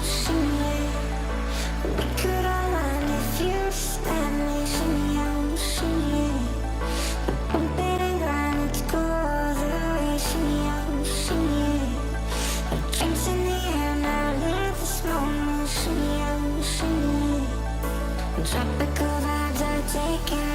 shimmy. We could align if you just let me shimmy, shimmy. Bump it and grind, let's go all the way, shimmy, shimmy. Drinks in the air, now live this moment, shimmy, shimmy. Tropical vibes are taking